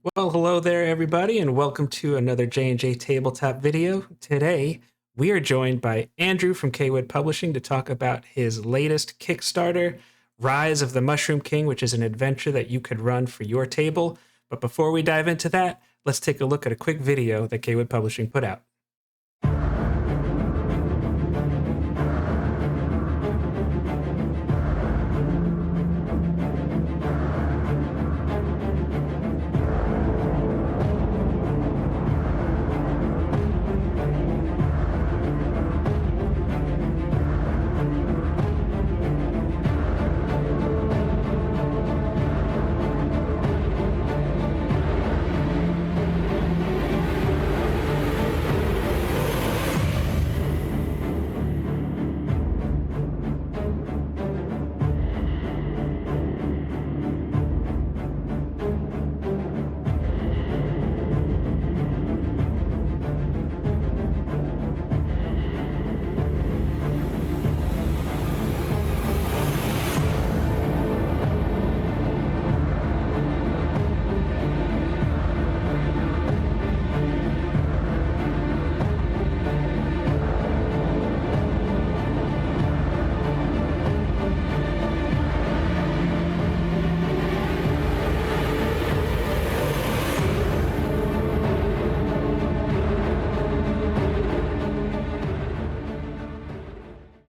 Well, hello there, everybody, and welcome to another J&J Tabletop video. Today, we are joined by Andrew from Cawood Publishing to talk about his latest Kickstarter, Rise of the Mushroom King, which is an adventure that you could run for your table. But before we dive into that, let's take a look at a quick video that Cawood Publishing put out.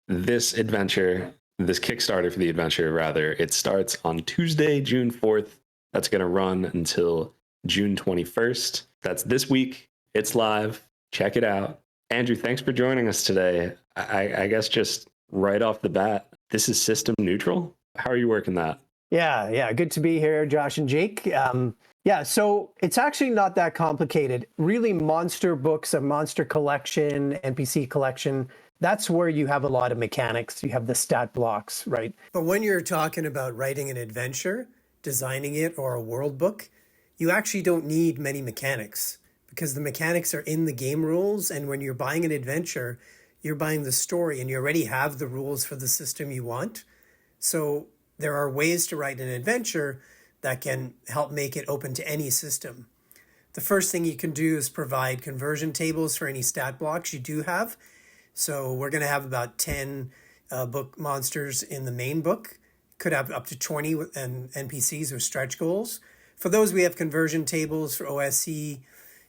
This adventure, this Kickstarter for the adventure, rather, it starts on Tuesday, June 4th. That's going to run until June 21st. That's this week. It's live. Check it out. Andrew, thanks for joining us today. I guess just right off the bat, this is system neutral. How are you working that? Yeah, good to be here, Josh and Jake. So it's actually not that complicated. Really, monster books, a monster collection, NPC collection, that's where you have a lot of mechanics. You have the stat blocks, right? But when you're talking about writing an adventure, designing it, or a world book, you actually don't need many mechanics because the mechanics are in the game rules. And when you're buying an adventure, you're buying the story and you already have the rules for the system you want. So there are ways to write an adventure that can help make it open to any system. The first thing you can do is provide conversion tables for any stat blocks you do have. So we're going to have about 10 book monsters in the main book. Could have up to 20 and NPCs with stretch goals. For those, we have conversion tables for OSC,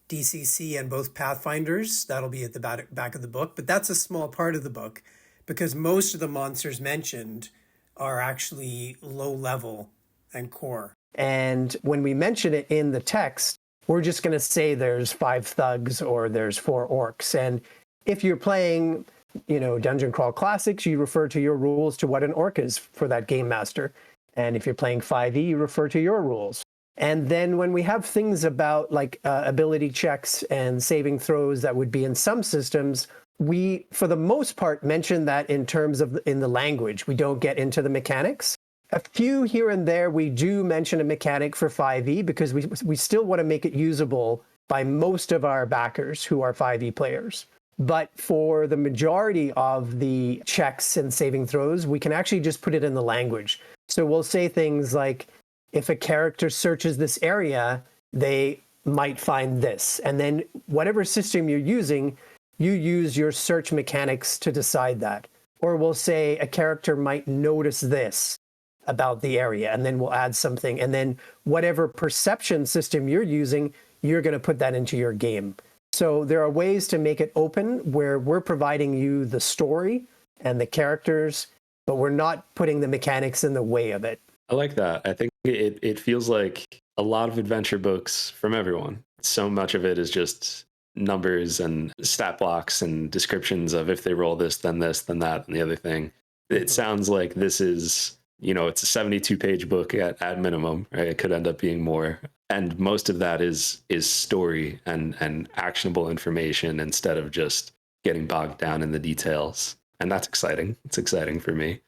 DCC, and both Pathfinders. That'll be at the back of the book. But that's a small part of the book because most of the monsters mentioned are actually low level and core. And when we mention it in the text, we're just going to say there's 5 thugs or there's 4 orcs. And if you're playing, Dungeon Crawl Classics, you refer to your rules to what an orc is for that game master. And if you're playing 5e, you refer to your rules. And then when we have things about like ability checks and saving throws that would be in some systems, we, for the most part, mention that in terms of in the language. We don't get into the mechanics. A few here and there, we do mention a mechanic for 5e because we still want to make it usable by most of our backers who are 5e players. But for the majority of the checks and saving throws, we can actually just put it in the language. So we'll say things like, if a character searches this area, they might find this. And then whatever system you're using, you use your search mechanics to decide that. Or we'll say a character might notice this about the area, and then we'll add something. And then whatever perception system you're using, you're going to put that into your game. So there are ways to make it open where we're providing you the story and the characters, but we're not putting the mechanics in the way of it. I like that. I think it feels like a lot of adventure books from everyone. So much of it is just numbers and stat blocks and descriptions of if they roll this, then that, and the other thing. It sounds like this is, it's a 72-page book at minimum, right? It could end up being more. And most of that is story and actionable information instead of just getting bogged down in the details. And that's exciting. It's exciting for me.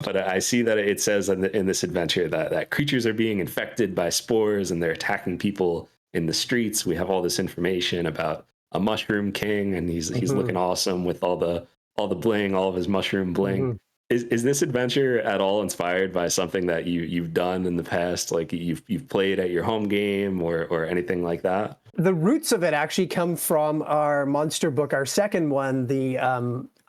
But I see that it says in this adventure that creatures are being infected by spores and they're attacking people in the streets. We have all this information about a mushroom king, and he's looking awesome with all the bling, all of his mushroom bling. Is this adventure at all inspired by something that you've done in the past, like you've played at your home game or anything like that? The roots of it actually come from our monster book, our second one, the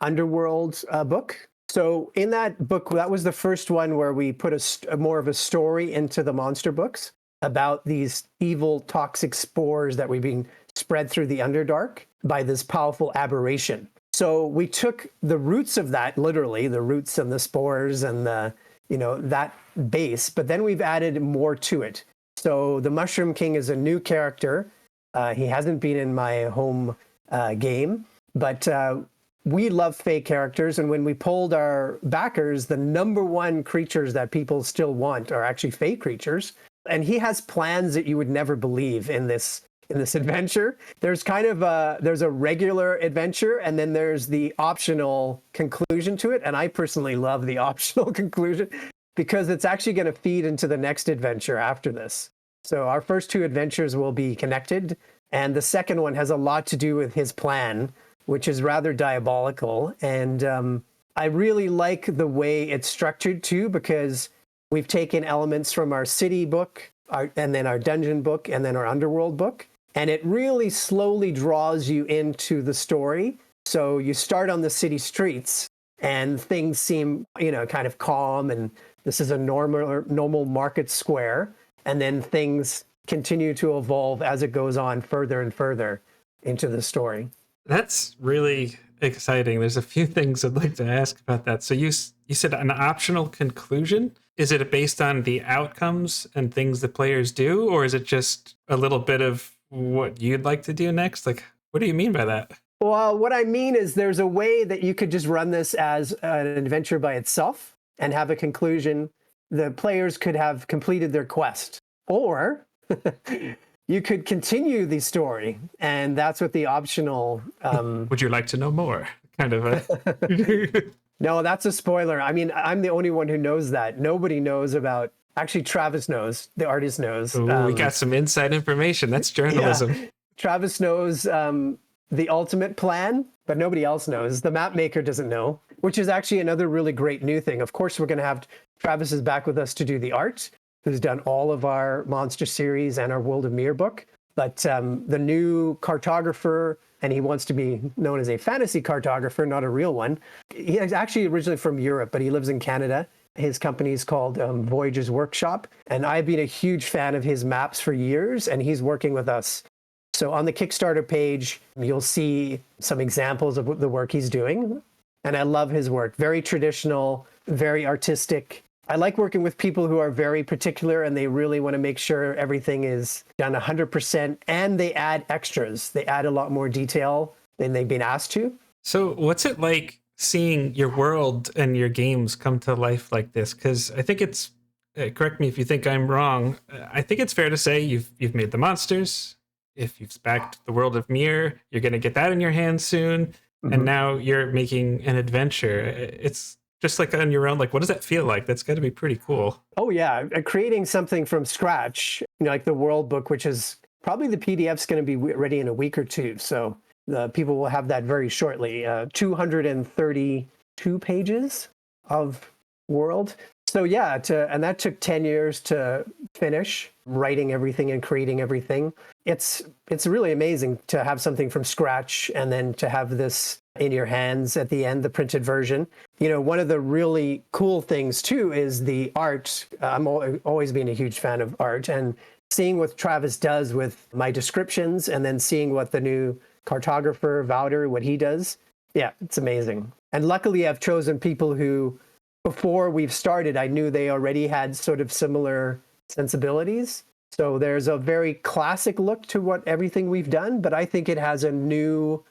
Underworld book. So in that book, that was the first one where we put a more of a story into the monster books about these evil toxic spores that were being spread through the Underdark by this powerful aberration. So we took the roots of that, literally the roots and the spores and the, that base, but then we've added more to it. So the Mushroom King is a new character. He hasn't been in my home game, but we love Fey characters. And when we polled our backers, the number one creatures that people still want are actually Fey creatures. And he has plans that you would never believe in this adventure. There's kind of there's a regular adventure, and then there's the optional conclusion to it. And I personally love the optional conclusion because it's actually going to feed into the next adventure after this. So our first two adventures will be connected, and the second one has a lot to do with his plan, which is rather diabolical. And I really like the way it's structured too, because we've taken elements from our city book, and then our dungeon book, and then our underworld book. And it really slowly draws you into the story. So you start on the city streets and things seem, kind of calm. And this is a normal market square. And then things continue to evolve as it goes on further and further into the story. That's really exciting. There's a few things I'd like to ask about that. So you said an optional conclusion. Is it based on the outcomes and things the players do, or is it just a little bit of what you'd like to do next? Like, what do you mean by that? Well, what I mean is there's a way that you could just run this as an adventure by itself and have a conclusion. The players could have completed their quest, or you could continue the story, and that's what the optional. Would you like to know more? Kind of a. No, that's a spoiler. I mean, I'm the only one who knows that. Nobody knows about. Actually, Travis knows. The artist knows. Ooh, we got some inside information. That's journalism. Yeah. Travis knows the ultimate plan, but nobody else knows. The map maker doesn't know, which is actually another really great new thing. Of course, we're going to have Travis is back with us to do the art, who's done all of our monster series and our World of Mir book. But the new cartographer, and he wants to be known as a fantasy cartographer, not a real one. He's actually originally from Europe, but he lives in Canada. His company is called Voyages Workshop, and I've been a huge fan of his maps for years, and he's working with us. So on the Kickstarter page, you'll see some examples of the work he's doing, and I love his work. Very traditional, very artistic. I like working with people who are very particular, and they really want to make sure everything is done 100%, and they add extras. They add a lot more detail than they've been asked to. So what's it like seeing your world and your games come to life like this? Because I think it's, correct me if you think I'm wrong, I think it's fair to say you've made the monsters. If you've backed the World of Mir, you're going to get that in your hands soon. Mm-hmm. And now you're making an adventure. It's just like on your own. Like, what does that feel like? That's got to be pretty cool. Oh, yeah. Creating something from scratch, like the World Book, which is probably the PDF's going to be ready in a week or two. So the people will have that very shortly. 232 pages of World. So yeah, and that took 10 years to finish, writing everything and creating everything. It's really amazing to have something from scratch and then to have this in your hands at the end, the printed version. One of the really cool things too is the art. I'm always been a huge fan of art, and seeing what Travis does with my descriptions and then seeing what the new cartographer, Wouter, what he does. Yeah, it's amazing. And luckily I've chosen people who, before we've started, I knew they already had sort of similar sensibilities. So there's a very classic look to what everything we've done, but I think it has a new,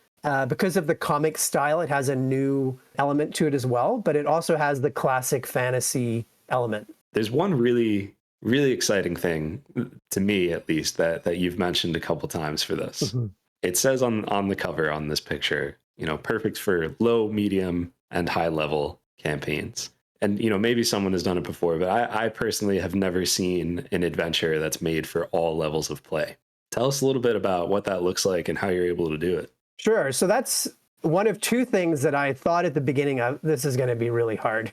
because of the comic style, it has a new element to it as well, but it also has the classic fantasy element. There's one really, really exciting thing, to me at least, that you've mentioned a couple times for this. Mm-hmm. It says on the cover on this picture, perfect for low, medium, and high level campaigns. And, maybe someone has done it before, but I personally have never seen an adventure that's made for all levels of play. Tell us a little bit about what that looks like and how you're able to do it. Sure. So that's one of two things that I thought at the beginning of this is going to be really hard.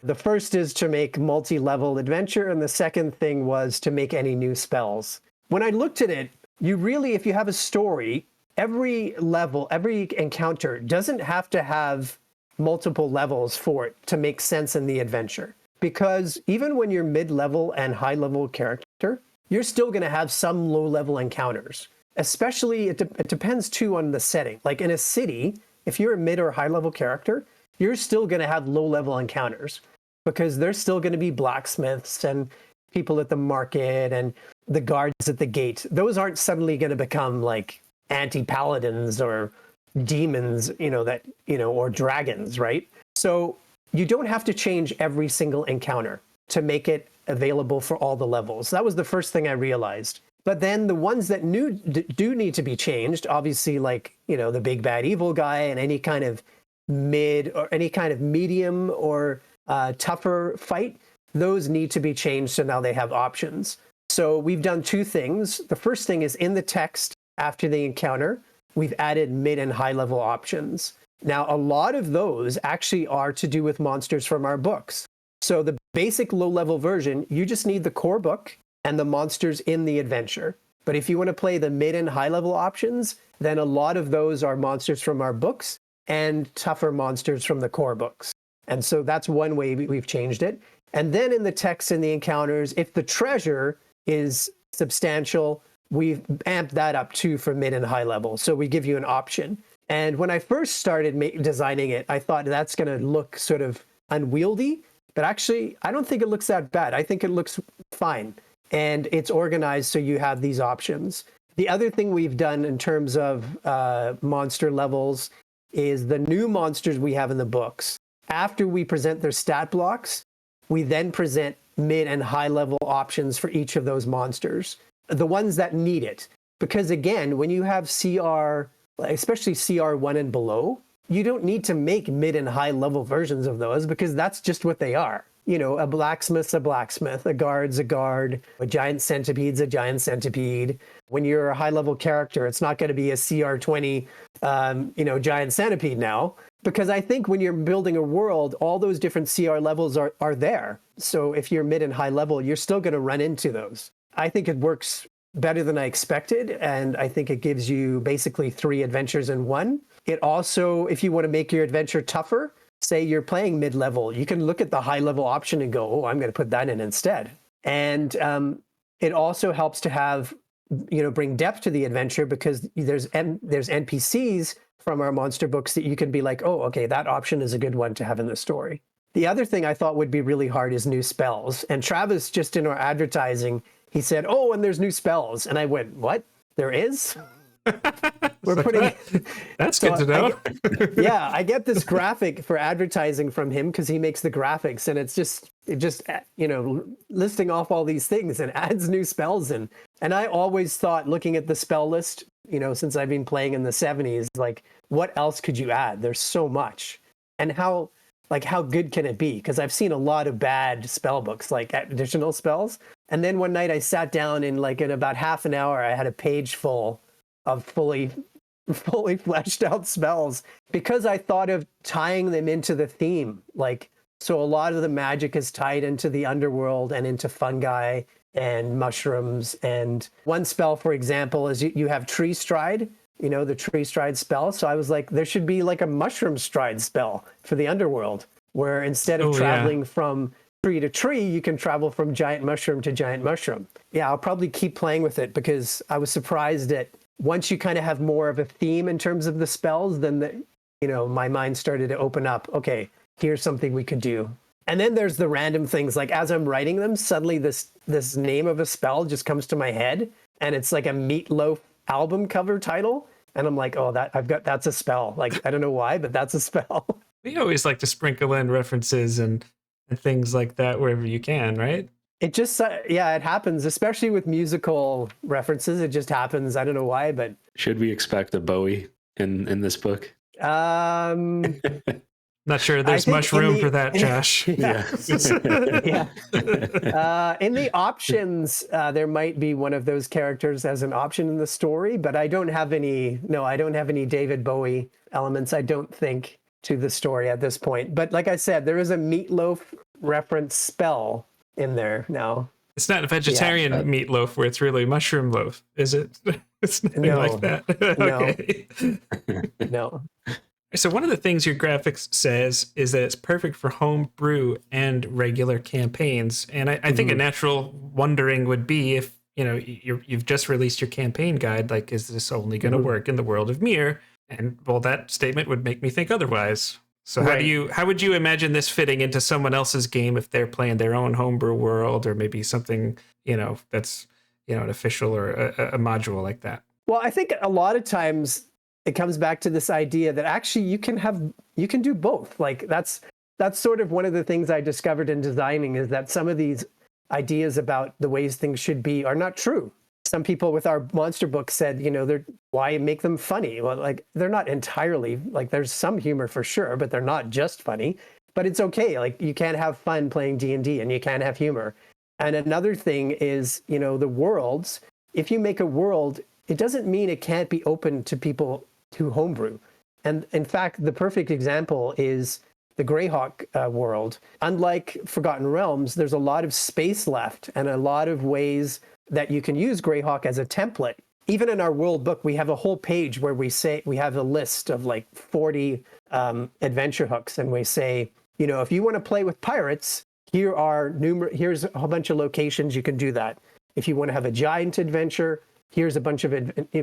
The first is to make multi-level adventure, and the second thing was to make any new spells. When I looked at it, you really, if you have a story, every level, every encounter doesn't have to have multiple levels for it to make sense in the adventure. Because even when you're mid-level and high-level character, you're still going to have some low-level encounters. Especially, it depends too on the setting. Like in a city, if you're a mid or high-level character, you're still going to have low-level encounters because there's still going to be blacksmiths and people at the market and the guards at the gate. Those aren't suddenly going to become like anti-paladins or demons, or dragons, right? So you don't have to change every single encounter to make it available for all the levels. That was the first thing I realized. But then the ones that do need to be changed, obviously, like, the big bad evil guy and any kind of mid or any kind of medium or tougher fight, those need to be changed so now they have options. So we've done two things. The first thing is in the text after the encounter, we've added mid and high level options. Now, a lot of those actually are to do with monsters from our books. So the basic low level version, you just need the core book and the monsters in the adventure. But if you want to play the mid and high level options, then a lot of those are monsters from our books and tougher monsters from the core books. And so that's one way we've changed it. And then in the text and the encounters, if the treasure is substantial, we've amped that up too for mid and high level. So we give you an option. And when I first started designing it, I thought that's going to look sort of unwieldy. But actually, I don't think it looks that bad. I think it looks fine. And it's organized so you have these options. The other thing we've done in terms of monster levels is the new monsters we have in the books. After we present their stat blocks, we then present mid and high level options for each of those monsters, the ones that need it. Because again, when you have CR, especially CR1 and below, you don't need to make mid and high level versions of those because that's just what they are. A blacksmith's a blacksmith, a guard's a guard, a giant centipede's a giant centipede. When you're a high level character, it's not going to be a CR20, giant centipede now. Because I think when you're building a world, all those different CR levels are there. So if you're mid and high level, you're still going to run into those. I think it works better than I expected. And I think it gives you basically 3 adventures in one. It also, if you want to make your adventure tougher, say you're playing mid-level, you can look at the high-level option and go, oh, I'm going to put that in instead. And it also helps to have, bring depth to the adventure because there's NPCs from our monster books that you can be like, oh, okay, that option is a good one to have in the story. The other thing I thought would be really hard is new spells. And Travis, just in our advertising, he said, oh, and there's new spells. And I went, what? There is? We're putting. That's good to know. I get this graphic for advertising from him because he makes the graphics, and it just listing off all these things and adds new spells in. And I always thought, looking at the spell list, since I've been playing in the 70s, like, what else could you add? There's so much, and how good can it be? Because I've seen a lot of bad spell books, like additional spells. And then one night I sat down and in about half an hour, I had a page full of fully fleshed out spells because I thought of tying them into the theme. So a lot of the magic is tied into the underworld and into fungi and mushrooms. And one spell, for example, is you have tree stride, the tree stride spell. So I was like, there should be like a mushroom stride spell for the underworld, where instead of traveling from tree to tree, you can travel from giant mushroom to giant mushroom. Yeah, I'll probably keep playing with it because I was surprised at once you kind of have more of a theme in terms of the spells, then my mind started to open up. Okay, here's something we could do. And then there's the random things, like as I'm writing them, suddenly this name of a spell just comes to my head, and it's like a Meatloaf album cover title, and I'm like, oh, that's a spell. Like, I don't know why, but that's a spell. We always like to sprinkle in references and things like that wherever you can, right? It just, it happens, especially with musical references. It just happens. I don't know why, but. Should we expect a Bowie in this book? No, Not sure I there's think much in room the- for that, Josh. Yeah. Yeah. In the options, there might be one of those characters as an option in the story, but I don't have any. No, I don't have any David Bowie elements. I don't think to the story at this point. But like I said, there is a meatloaf reference spell in there now. It's not a vegetarian meatloaf where it's really mushroom loaf, is it? It's nothing No. like that. No. Okay. No. So one of the things your graphics says is that it's perfect for home brew and regular campaigns. And I think a natural wondering would be if, you've just released your campaign guide, like, is this only going to work in the world of Mir? And well, that statement would make me think otherwise. So how would you imagine this fitting into someone else's game if they're playing their own homebrew world, or maybe something, that's, an official or a module like that? Well, I think a lot of times it comes back to this idea that actually you can do both. Like that's sort of one of the things I discovered in designing, is that some of these ideas about the ways things should be are not true. Some people with our monster book said, why make them funny? Well, like they're not entirely, like there's some humor for sure, but they're not just funny. But it's okay. Like you can have fun playing D&D and you can have humor. And another thing is, the worlds. If you make a world, it doesn't mean it can't be open to people to homebrew. And in fact, the perfect example is the Greyhawk world. Unlike Forgotten Realms, there's a lot of space left and a lot of ways that you can use Greyhawk as a template. Even in our world book, we have a whole page where we say we have a list of like 40 adventure hooks, and we say, if you want to play with pirates, here's a whole bunch of locations you can do that. If you want to have a giant adventure, here's a bunch of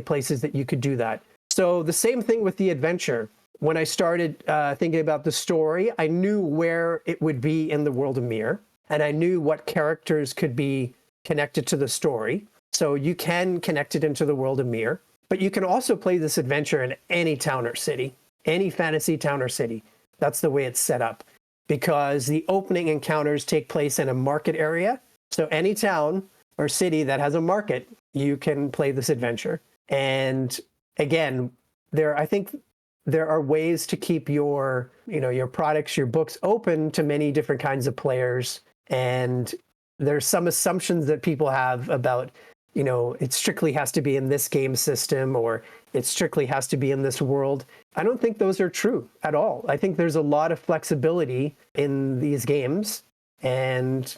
places that you could do that. So the same thing with the adventure. When I started thinking about the story, I knew where it would be in the world of Mir, and I knew what characters could be connected to the story. So you can connect it into the world of Mir, but you can also play this adventure in any town or city, any fantasy town or city. That's the way it's set up, because the opening encounters take place in a market area. So any town or city that has a market, you can play this adventure. And again, I think there are ways to keep your products, your books open to many different kinds of players. And there's some assumptions that people have about, it strictly has to be in this game system, or it strictly has to be in this world. I don't think those are true at all. I think there's a lot of flexibility in these games, and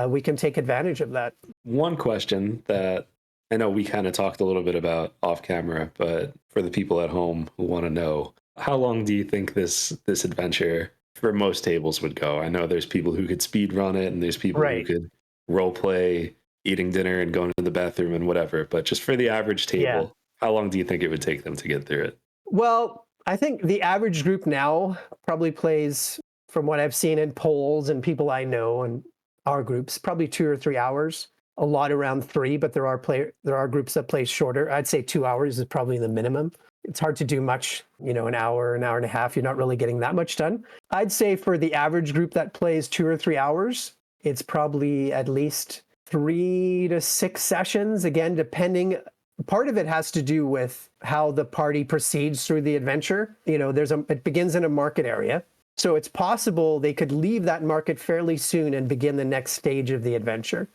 we can take advantage of that. One question that I know we kind of talked a little bit about off camera, but for the people at home who want to know, how long do you think this adventure for most tables would go? I know there's people who could speed run it, and there's people who could role play eating dinner and going to the bathroom and whatever. But just for the average table, how long do you think it would take them to get through it? Well, I think the average group now probably plays, from what I've seen in polls and people I know and our groups, probably 2 or 3 hours. A lot around 3, but there are groups that play shorter. I'd say 2 hours is probably the minimum. It's hard to do much, an hour and a half. You're not really getting that much done. I'd say for the average group that plays 2 or 3 hours, it's probably at least 3 to 6 sessions. Again, depending, part of it has to do with how the party proceeds through the adventure. It begins in a market area. So it's possible they could leave that market fairly soon and begin the next stage of the adventure.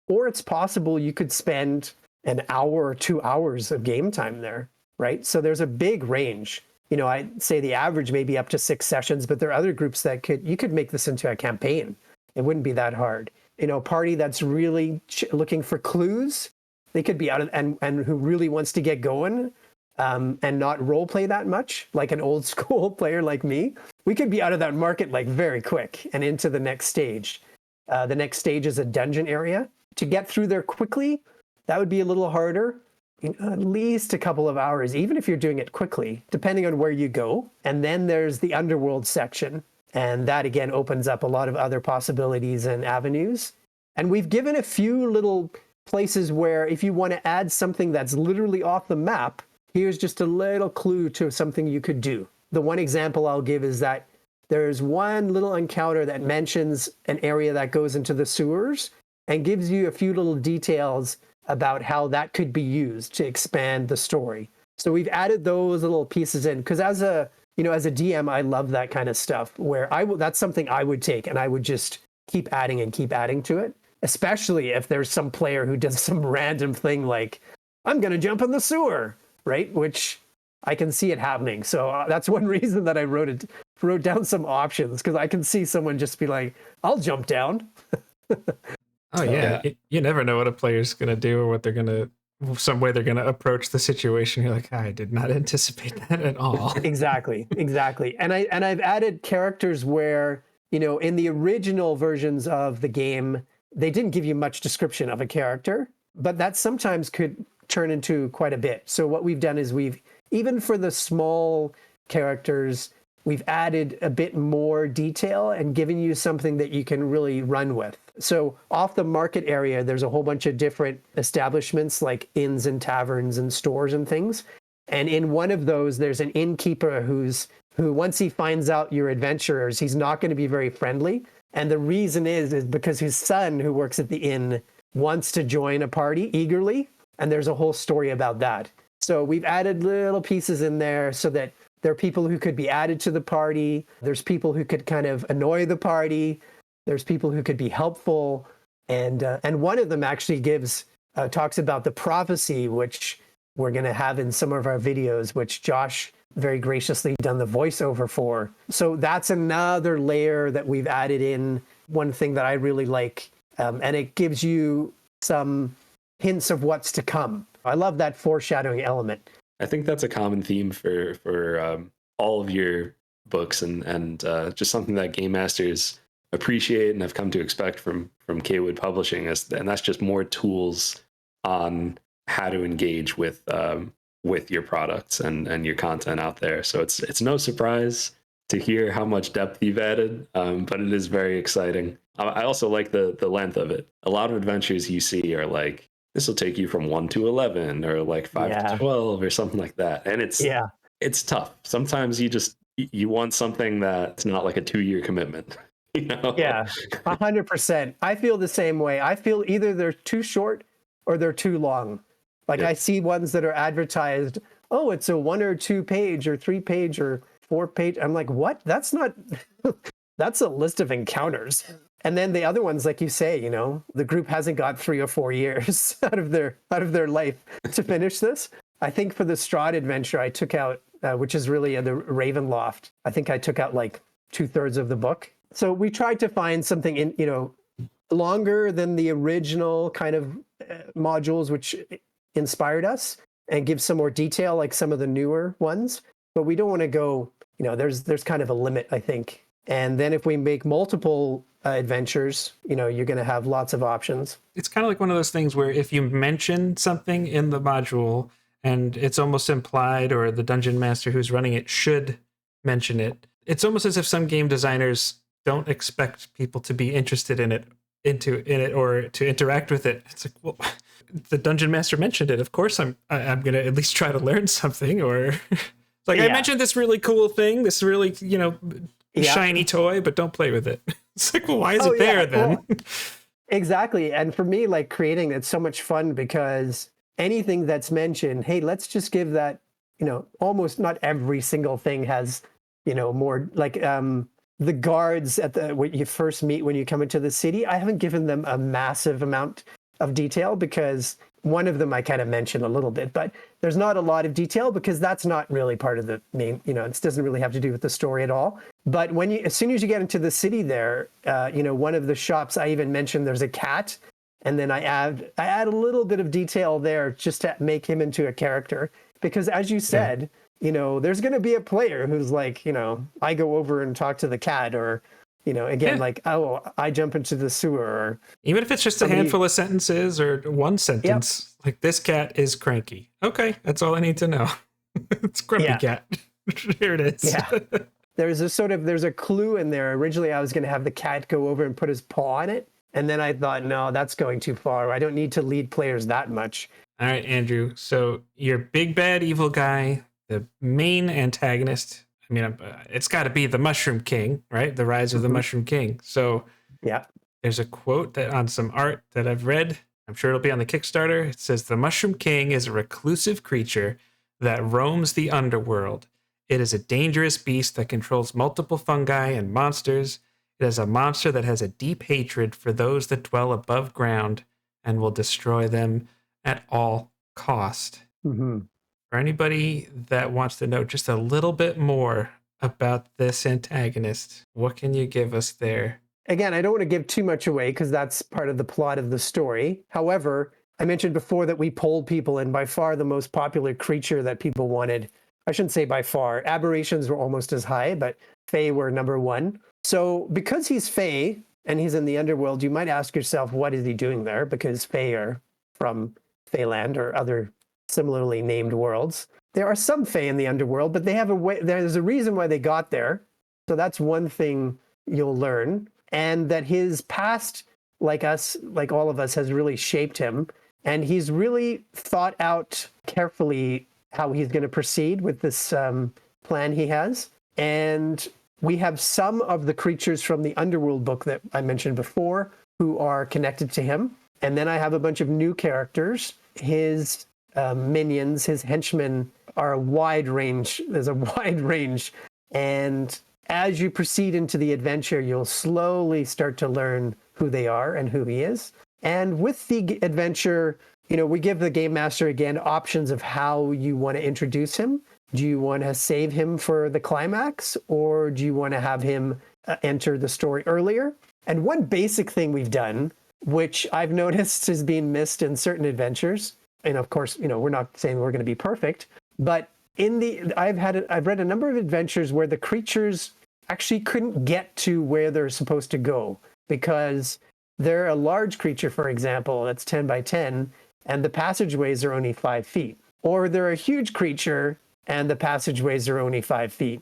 Or it's possible you could spend an hour or 2 hours of game time there, right? So there's a big range. I'd say the average may be up to 6 sessions, but there are other groups that you could make this into a campaign. It wouldn't be that hard. A party that's really looking for clues, they could be out of, and who really wants to get going and not role play that much, like an old school player like me, we could be out of that market like very quick and into the next stage. The next stage is a dungeon area. To get through there quickly, that would be a little harder, at least a couple of hours, even if you're doing it quickly, depending on where you go. And then there's the underworld section. And that, again, opens up a lot of other possibilities and avenues. And we've given a few little places where if you want to add something that's literally off the map, here's just a little clue to something you could do. The one example I'll give is that there's one little encounter that mentions an area that goes into the sewers and gives you a few little details about how that could be used to expand the story. So we've added those little pieces in, because as a as a DM, I love that kind of stuff where that's something I would take and I would just keep adding and keep adding to it, especially if there's some player who does some random thing like, I'm going to jump in the sewer, right? Which I can see it happening. So that's one reason that I wrote down some options, because I can see someone just be like, I'll jump down. Oh, yeah. You never know what a player's going to do or what they're going to, some way they're going to approach the situation. You're like, I did not anticipate that at all. Exactly. And I've added characters where, in the original versions of the game, they didn't give you much description of a character, but that sometimes could turn into quite a bit. So what we've done is even for the small characters, we've added a bit more detail and given you something that you can really run with. So off the market area, there's a whole bunch of different establishments like inns and taverns and stores and things. And in one of those, there's an innkeeper who once he finds out you're adventurers, he's not going to be very friendly. And the reason is because his son, who works at the inn, wants to join a party eagerly. And there's a whole story about that. So we've added little pieces in there so that there are people who could be added to the party. There's people who could kind of annoy the party. There's people who could be helpful. And one of them actually talks about the prophecy, which we're going to have in some of our videos, which Josh very graciously done the voiceover for. So that's another layer that we've added in, one thing that I really like. And it gives you some hints of what's to come. I love that foreshadowing element. I think that's a common theme for all of your books and just something that game masters appreciate and have come to expect from Cawood Publishing, and that's just more tools on how to engage with your products and your content out there. So it's no surprise to hear how much depth you've added, but it is very exciting. I also like the length of it. A lot of adventures you see are like, this will take you from 1 to 11 or like 5 to 12 or something like that. And it's tough. Sometimes you want something that's not like a 2-year commitment. Yeah, 100%. I feel the same way. I feel either they're too short or they're too long. Like I see ones that are advertised, oh, it's a 1 or 2 page or 3 page or 4 page. I'm like, what? That's not, that's a list of encounters. And then the other ones, like you say, the group hasn't got 3 or 4 years out of their life to finish this. I think for the Strahd adventure, I took out, which is really the Ravenloft. I think I took out like 2/3 of the book. So we tried to find something in, longer than the original kind of modules, which inspired us, and give some more detail, like some of the newer ones. But we don't want to go, there's kind of a limit, I think. And then if we make multiple adventures, you're going to have lots of options. It's kind of like one of those things where if you mention something in the module and it's almost implied, or the dungeon master who's running it should mention it, it's almost as if some game designers don't expect people to be interested in it or to interact with it. It's like, well, the dungeon master mentioned it. Of course I'm going to at least try to learn something, or it's like, I mentioned this really cool thing, this really, shiny toy, but don't play with it. It's like, well, why is it there then? Well, exactly. And for me, like creating it's so much fun because anything that's mentioned, hey, let's just give that, almost not every single thing has, more like the guards what you first meet when you come into the city. I haven't given them a massive amount of detail because one of them I kind of mentioned a little bit, but there's not a lot of detail because that's not really part of the main, it doesn't really have to do with the story at all. But as soon as you get into the city there, one of the shops, I even mentioned there's a cat, and then I add a little bit of detail there just to make him into a character, because as you said, there's going to be a player who's like, I go over and talk to the cat, or like, oh, I jump into the sewer. Or even if it's just a handful of sentences or one sentence, like, this cat is cranky. Okay, that's all I need to know. It's Grumpy Cat. Here it is. Yeah. There's a clue in there. Originally, I was going to have the cat go over and put his paw on it. And then I thought, no, that's going too far. I don't need to lead players that much. All right, Andrew. So your big bad evil guy, the main antagonist, I mean, it's got to be the Mushroom King, right? The Rise of the Mushroom King. So there's a quote that on some art that I've read. I'm sure it'll be on the Kickstarter. It says, the Mushroom King is a reclusive creature that roams the underworld. It is a dangerous beast that controls multiple fungi and monsters. It is a monster that has a deep hatred for those that dwell above ground and will destroy them at all cost. Mm-hmm. For anybody that wants to know just a little bit more about this antagonist, what can you give us there? Again, I don't want to give too much away because that's part of the plot of the story. However, I mentioned before that we polled people, and by far the most popular creature that people wanted, I shouldn't say by far, aberrations were almost as high, but Fae were number one. So because he's Fae and he's in the underworld, you might ask yourself, what is he doing there? Because Fae are from Faeland or other similarly named worlds. There are some Fae in the underworld, but they have a way, there's a reason why they got there. So that's one thing you'll learn. And that his past, like us, like all of us, has really shaped him. And he's really thought out carefully how he's going to proceed with this plan he has. And we have some of the creatures from the Underworld book that I mentioned before who are connected to him. And then I have a bunch of new characters. His minions, his henchmen are a wide range. There's a wide range. And as you proceed into the adventure, you'll slowly start to learn who they are and who he is. And with the adventure, we give the game master, again, options of how you want to introduce him. Do you want to save him for the climax, or do you want to have him enter the story earlier? And one basic thing we've done, which I've noticed is being missed in certain adventures, and of course, we're not saying we're going to be perfect, but I've read a number of adventures where the creatures actually couldn't get to where they're supposed to go because they're a large creature, for example, that's 10 by 10, and the passageways are only 5 feet. Or they're a huge creature and the passageways are only 5 feet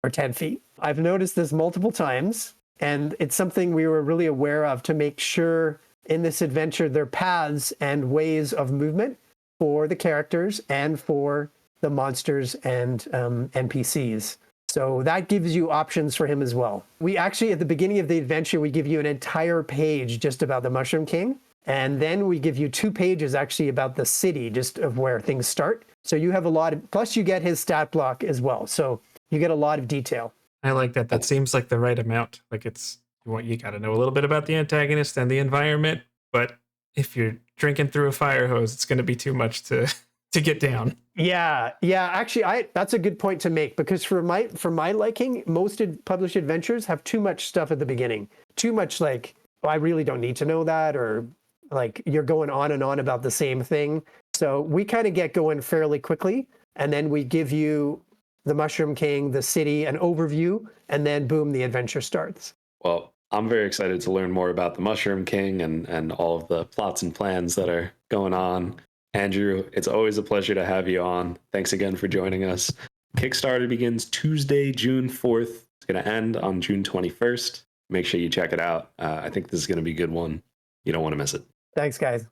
or 10 feet. I've noticed this multiple times, and it's something we were really aware of to make sure in this adventure there are paths and ways of movement for the characters and for the monsters and NPCs. So that gives you options for him as well. We actually, at the beginning of the adventure, we give you an entire page just about the Mushroom King. And then we give you 2 pages actually about the city, just of where things start. So you have a lot of, plus you get his stat block as well. So you get a lot of detail. I like that. That seems like the right amount. Like you got to know a little bit about the antagonist and the environment. But if you're drinking through a fire hose, it's going to be too much to get down. Yeah. Actually, that's a good point to make, because for my liking, most published adventures have too much stuff at the beginning. Too much like, oh, I really don't need to know that, or like you're going on and on about the same thing. So we kind of get going fairly quickly, and then we give you the Mushroom King, the city, an overview, and then boom, the adventure starts. Well, I'm very excited to learn more about the Mushroom King and all of the plots and plans that are going on. Andrew, it's always a pleasure to have you on. Thanks again for joining us. Kickstarter begins Tuesday, June 4th. It's going to end on June 21st. Make sure you check it out. I think this is going to be a good one. You don't want to miss it. Thanks, guys.